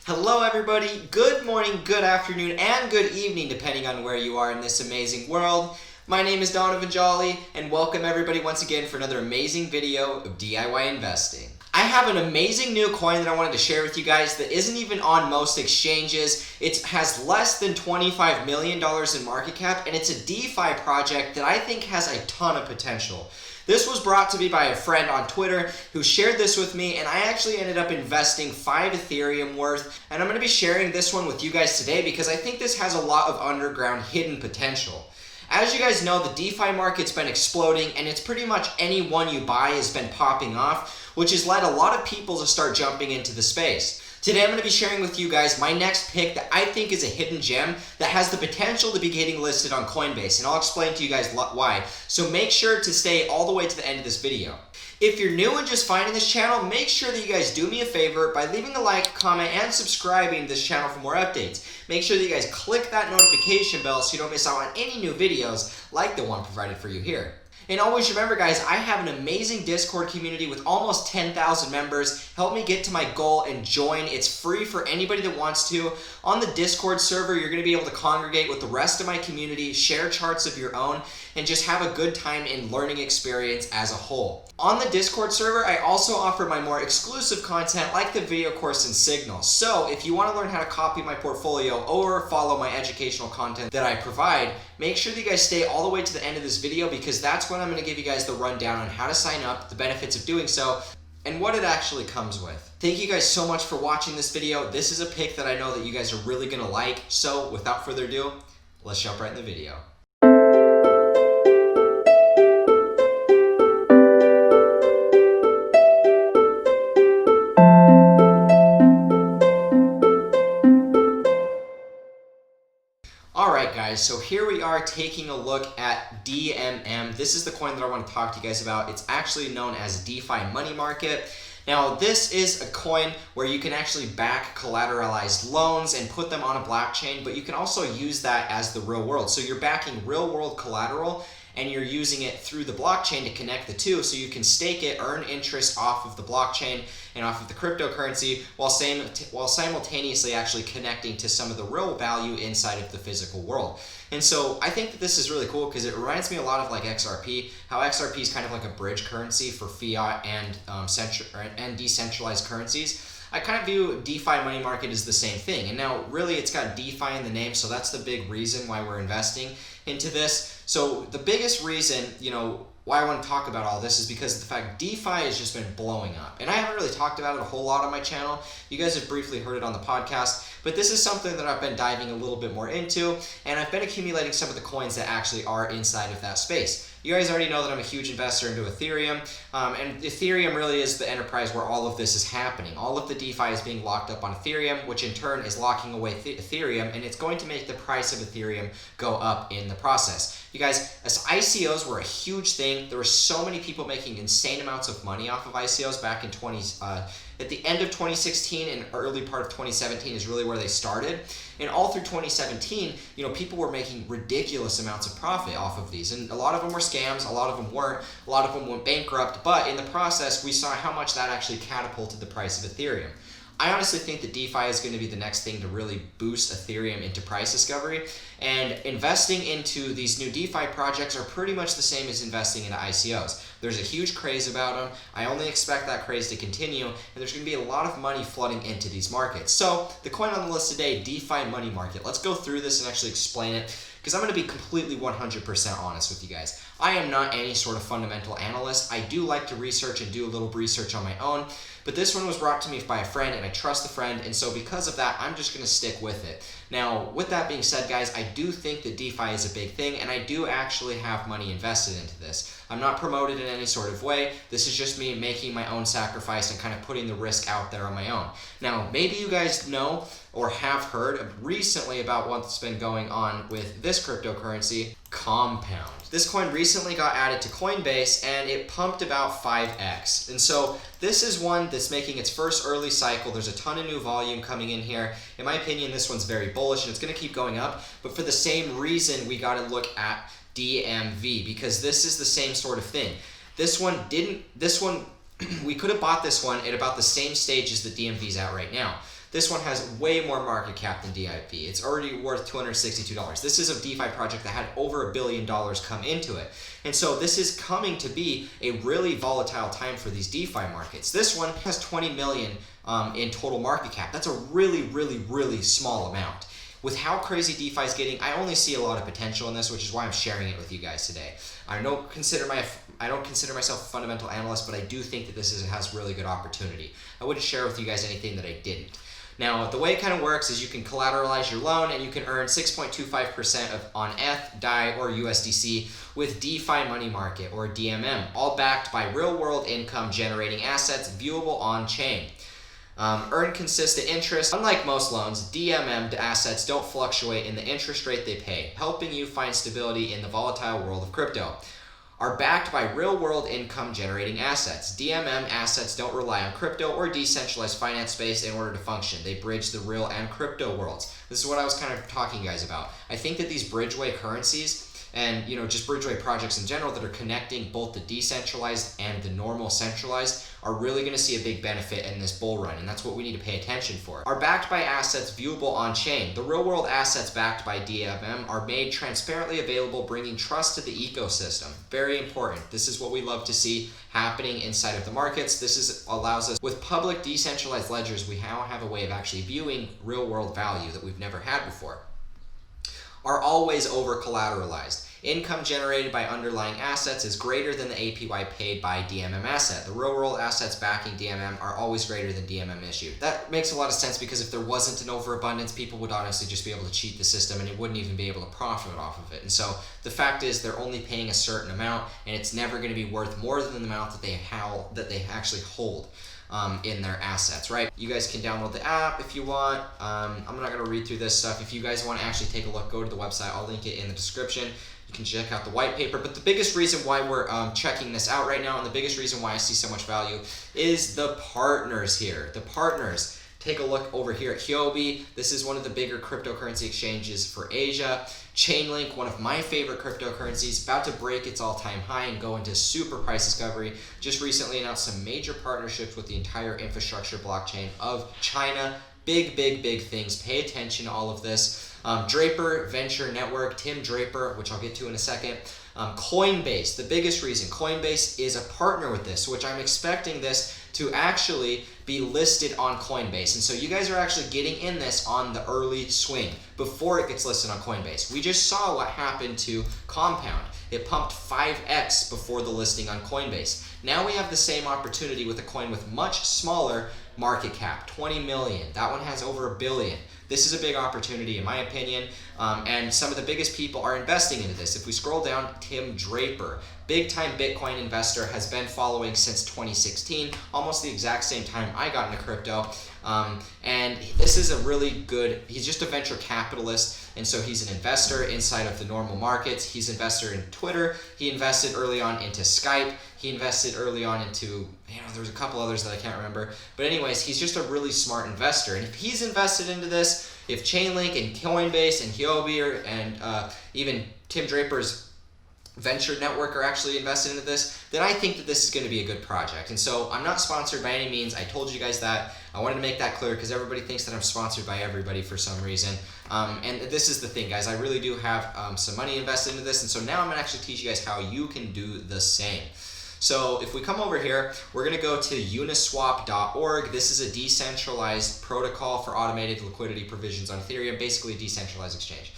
Hello everybody, good morning, good afternoon, and good evening depending on where you are in this amazing world. My name is Donovan Jolly, and welcome everybody once again for another amazing video of DIY investing. I have an amazing new coin that I wanted to share with you guys that isn't even on most exchanges. It has less than $25 million in market cap, and it's a DeFi project that I think has a ton of potential. This was brought to me by a friend on Twitter who shared this with me, and I actually ended up investing 5 Ethereum worth, and I'm going to be sharing this one with you guys today because I think this has a lot of underground hidden potential. As you guys know, the DeFi market's been exploding, and it's pretty much any one you buy has been popping off, which has led a lot of people to start jumping into the space. Today I'm going to be sharing with you guys my next pick that I think is a hidden gem that has the potential to be getting listed on Coinbase, and I'll explain to you guys why. So make sure to stay all the way to the end of this video. If you're new and just finding this channel, make sure that you guys do me a favor by leaving a like, comment, and subscribing to this channel for more updates. Make sure that you guys click that notification bell so you don't miss out on any new videos like the one provided for you here. And always remember guys, I have an amazing Discord community with almost 10,000 members. Help me get to my goal and join. It's free for anybody that wants to. On the Discord server, you're going to be able to congregate with the rest of my community, share charts of your own, and just have a good time in learning experience as a whole. On the Discord server, I also offer my more exclusive content like the video course and Signal. So if you want to learn how to copy my portfolio or follow my educational content that I provide, make sure that you guys stay all the way to the end of this video because that's when I'm going to give you guys the rundown on how to sign up, the benefits of doing so, and what it actually comes with. Thank you guys so much for watching this video. This is a pick that I know that you guys are really going to like. So without further ado, let's jump right in the video. Alright guys, so here we are taking a look at DMM. This is the coin that I want to talk to you guys about. It's actually known as DeFi Money Market. Now this is a coin where you can actually back collateralized loans and put them on a blockchain, but you can also use that as the real world. So you're backing real world collateral and you're using it through the blockchain to connect the two so you can stake it, earn interest off of the blockchain and off of the cryptocurrency while simultaneously actually connecting to some of the real value inside of the physical world. And so I think that this is really cool because it reminds me a lot of like XRP, how XRP is kind of like a bridge currency for fiat and decentralized currencies. I kind of view DeFi Money Market as the same thing. And now really it's got DeFi in the name, so that's the big reason why we're investing into this. So the biggest reason, why I want to talk about all this is because of the fact DeFi has just been blowing up. And I haven't really talked about it a whole lot on my channel. You guys have briefly heard it on the podcast, but this is something that I've been diving a little bit more into, and I've been accumulating some of the coins that actually are inside of that space. You guys already know that I'm a huge investor into Ethereum, and Ethereum really is the enterprise where all of this is happening. All of the DeFi is being locked up on Ethereum, which in turn is locking away Ethereum, and it's going to make the price of Ethereum go up in the process. You guys, as ICOs were a huge thing, there were so many people making insane amounts of money off of ICOs back in at the end of 2016 and early part of 2017 is really where they started. And all through 2017, people were making ridiculous amounts of profit off of these. And a lot of them were scams, a lot of them weren't, a lot of them went bankrupt, but in the process, we saw how much that actually catapulted the price of Ethereum. I honestly think that DeFi is going to be the next thing to really boost Ethereum into price discovery, and investing into these new DeFi projects are pretty much the same as investing into ICOs. There's a huge craze about them. I only expect that craze to continue, and there's going to be a lot of money flooding into these markets. So the coin on the list today, DeFi Money Market. Let's go through this and actually explain it, because I'm going to be completely 100% honest with you guys. I am not any sort of fundamental analyst. I do like to research and do a little research on my own, but this one was brought to me by a friend, and I trust the friend, and so because of that, I'm just going to stick with it. Now, with that being said, guys, I do think that DeFi is a big thing, and I do actually have money invested into this. I'm not promoted in any sort of way. This is just me making my own sacrifice and kind of putting the risk out there on my own. Now, maybe you guys know or have heard recently about what's been going on with this cryptocurrency, Compound. This coin recently got added to Coinbase and it pumped about 5x. And so this is one that's making its first early cycle. There's a ton of new volume coming in here. In my opinion, this one's very bullish and it's going to keep going up. But for the same reason, we got to look at DMV because this is the same sort of thing. We could have bought this one at about the same stage as the DMV's at right now. This one has way more market cap than D.I.Y. It's already worth $262. This is a DeFi project that had over $1 billion come into it. And so this is coming to be a really volatile time for these DeFi markets. This one has 20 million in total market cap. That's a really, really, really small amount. With how crazy DeFi is getting, I only see a lot of potential in this, which is why I'm sharing it with you guys today. I don't consider myself a fundamental analyst, but I do think that this has really good opportunity. I wouldn't share with you guys anything that I didn't. Now, the way it kind of works is you can collateralize your loan and you can earn 6.25% on ETH, DAI, or USDC with DeFi Money Market, or DMM, all backed by real-world income generating assets viewable on-chain. Earn consistent interest. Unlike most loans, DMM assets don't fluctuate in the interest rate they pay, helping you find stability in the volatile world of crypto. Are backed by real-world income generating assets. DMM assets don't rely on crypto or decentralized finance space in order to function. They bridge the real and crypto worlds. This is what I was kind of talking guys about. I think that these bridgeway currencies and just bridgeway projects in general that are connecting both the decentralized and the normal centralized are really going to see a big benefit in this bull run, and that's what we need to pay attention for. Are backed by assets viewable on-chain. The real-world assets backed by DMM are made transparently available, bringing trust to the ecosystem. Very important. This is what we love to see happening inside of the markets. This allows us, with public decentralized ledgers, we now have a way of actually viewing real-world value that we've never had before. Are always over-collateralized. Income generated by underlying assets is greater than the APY paid by DMM asset. The real-world assets backing DMM are always greater than DMM issued. That makes a lot of sense because if there wasn't an overabundance, people would honestly just be able to cheat the system and it wouldn't even be able to profit off of it. And so the fact is they're only paying a certain amount, and it's never going to be worth more than the amount that they actually hold in their assets, right? You guys can download the app if you want. I'm not going to read through this stuff. If you guys want to actually take a look, go to the website. I'll link it in the description. You can check out the white paper. But the biggest reason why we're checking this out right now, and the biggest reason why I see so much value, is the partners here. The partners. Take a look over here at Huobi. This is one of the bigger cryptocurrency exchanges for Asia. Chainlink, one of my favorite cryptocurrencies, about to break its all-time high and go into super price discovery. Just recently announced some major partnerships with the entire infrastructure blockchain of China. Big, big, big things. Pay attention to all of this. Draper Venture Network, Tim Draper, which I'll get to in a second. Coinbase, the biggest reason. Coinbase is a partner with this, which I'm expecting this to actually be listed on Coinbase. And so you guys are actually getting in this on the early swing before it gets listed on Coinbase. We just saw what happened to Compound. It pumped 5x before the listing on Coinbase. Now we have the same opportunity with a coin with much smaller market cap, 20 million. That one has over $1 billion. This is a big opportunity in my opinion, and some of the biggest people are investing into this. If we scroll down, Tim Draper, big time Bitcoin investor, has been following since 2016, almost the exact same time I got into crypto. And this is a really good, he's just a venture capitalist, and so he's an investor inside of the normal markets. He's an investor in Twitter. He invested early on into Skype. He invested early on into, there was a couple others that I can't remember. But anyways, he's just a really smart investor. And if he's invested into this, if Chainlink and Coinbase and Huobi and even Tim Draper's venture network are actually invested into this, then I think that this is going to be a good project. And so I'm not sponsored by any means. I told you guys that. I wanted to make that clear because everybody thinks that I'm sponsored by everybody for some reason. And this is the thing, guys. I really do have some money invested into this. And so now I'm going to actually teach you guys how you can do the same. So if we come over here, we're going to go to uniswap.org. This is a decentralized protocol for automated liquidity provisions on Ethereum, basically a decentralized exchange.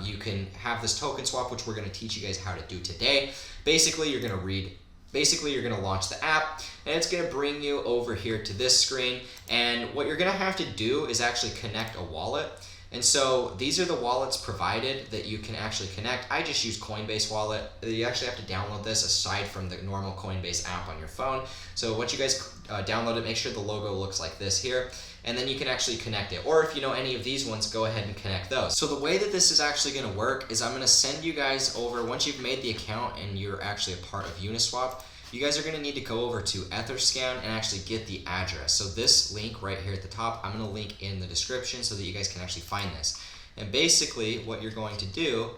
You can have this token swap, which we're going to teach you guys how to do today. Basically, you're going to launch the app, and it's going to bring you over here to this screen. And what you're going to have to do is actually connect a wallet. And so these are the wallets provided that you can actually connect. I just use Coinbase wallet. You actually have to download this aside from the normal Coinbase app on your phone. So once you guys download it, make sure the logo looks like this here, and then you can actually connect it. Or if you know any of these ones, go ahead and connect those. So the way that this is actually going to work is I'm going to send you guys over, once you've made the account and you're actually a part of Uniswap, you guys are going to need to go over to Etherscan and actually get the address. So this link right here at the top, I'm going to link in the description so that you guys can actually find this. And basically what you're going to do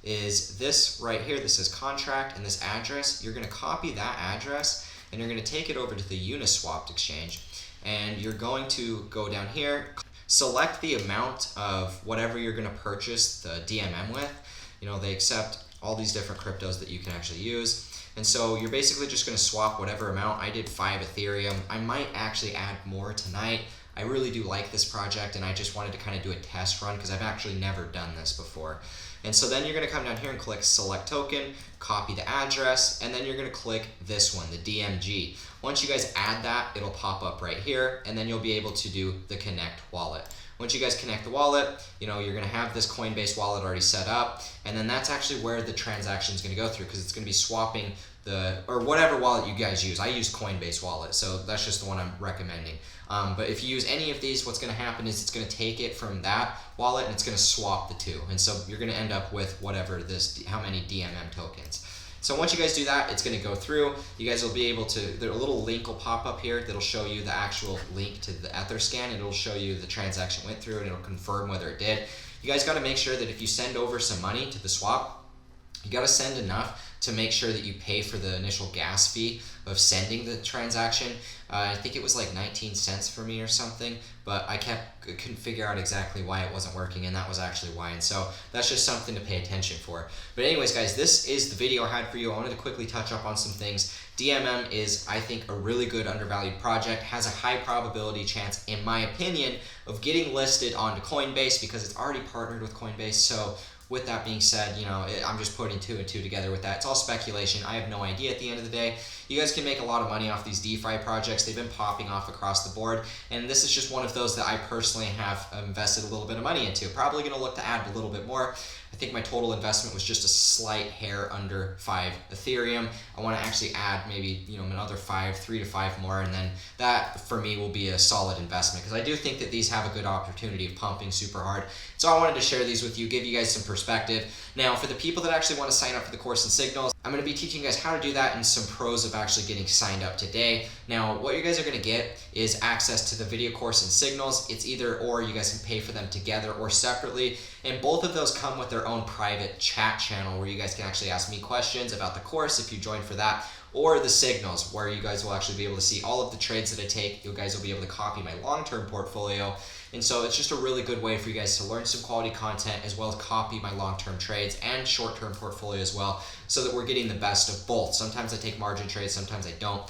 is this right here, this says contract and this address, you're going to copy that address and you're going to take it over to the Uniswap exchange. And you're going to go down here, select the amount of whatever you're going to purchase the DMM with. They accept all these different cryptos that you can actually use. And so you're basically just going to swap whatever amount. I did 5 Ethereum. I might actually add more tonight. I really do like this project, and I just wanted to kind of do a test run because I've actually never done this before. And so then you're going to come down here and click select token, copy the address, and then you're going to click this one, the DMG. Once you guys add that, it'll pop up right here, and then you'll be able to do the connect wallet. Once you guys connect the wallet, you're going to have this Coinbase wallet already set up, and then that's actually where the transaction is going to go through, because it's going to be swapping or whatever wallet you guys use. I use Coinbase wallet, so that's just the one I'm recommending. But if you use any of these, what's going to happen is it's going to take it from that wallet and it's going to swap the two, and so you're going to end up with whatever how many DMM tokens. So once you guys do that, it's going to go through. You guys will be able to, a little link will pop up here that'll show you the actual link to the Etherscan, and it'll show you the transaction went through, and it'll confirm whether it did. You guys got to make sure that if you send over some money to the swap, you got to send enough to make sure that you pay for the initial gas fee of sending the transaction. I think it was like 19 cents for me or something, but I couldn't figure out exactly why it wasn't working, and that was actually why. And so that's just something to pay attention for. But anyways, guys, this is the video I had for you. I wanted to quickly touch up on some things. DMM is, I think, a really good undervalued project, has a high probability chance, in my opinion, of getting listed onto Coinbase because it's already partnered with Coinbase. So with that being said, I'm just putting 2 and 2 together with that. It's all speculation. I have no idea at the end of the day. You guys can make a lot of money off these DeFi projects. They've been popping off across the board, and this is just one of those that I personally have invested a little bit of money into. Probably going to look to add a little bit more. I think my total investment was just a slight hair under 5 Ethereum. I want to actually add maybe another 3 to 5 more, and then that for me will be a solid investment, because I do think that these have a good opportunity of pumping super hard. So I wanted to share these with you, give you guys some perspective. Now, for the people that actually want to sign up for the course in Signals, I'm going to be teaching you guys how to do that and some pros of actually getting signed up today. Now, what you guys are going to get is access to the video course in Signals. It's either or. You guys can pay for them together or separately, and both of those come with their own private chat channel where you guys can actually ask me questions about the course if you join for that, or the Signals, where you guys will actually be able to see all of the trades that I take. You guys will be able to copy my long-term portfolio. And so it's just a really good way for you guys to learn some quality content, as well as copy my long-term trades and short-term portfolio as well, so that we're getting the best of both. Sometimes I take margin trades, sometimes I don't.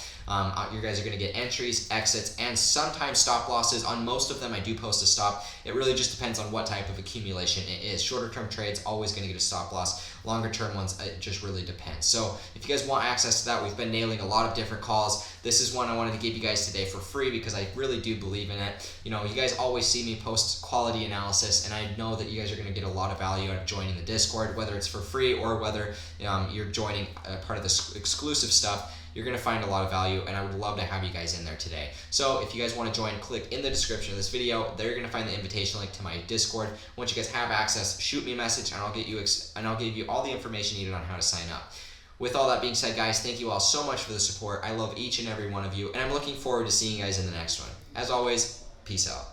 You guys are going to get entries, exits, and sometimes stop losses. On most of them, I do post a stop. It really just depends on what type of accumulation it is. Shorter-term trades, always going to get a stop loss. Longer-term ones, it just really depends. So if you guys want access to that, we've been nailing a lot of different calls. This is one I wanted to give you guys today for free because I really do believe in it. You guys always see me post quality analysis, and I know that you guys are going to get a lot of value out of joining the Discord, whether it's for free or whether you're joining part of this exclusive stuff. You're going to find a lot of value, and I would love to have you guys in there today. So if you guys want to join, click in the description of this video. There you're going to find the invitation link to my Discord. Once you guys have access, shoot me a message, and I'll give you all the information needed on how to sign up. With all that being said, guys, thank you all so much for the support. I love each and every one of you, and I'm looking forward to seeing you guys in the next one. As always, peace out.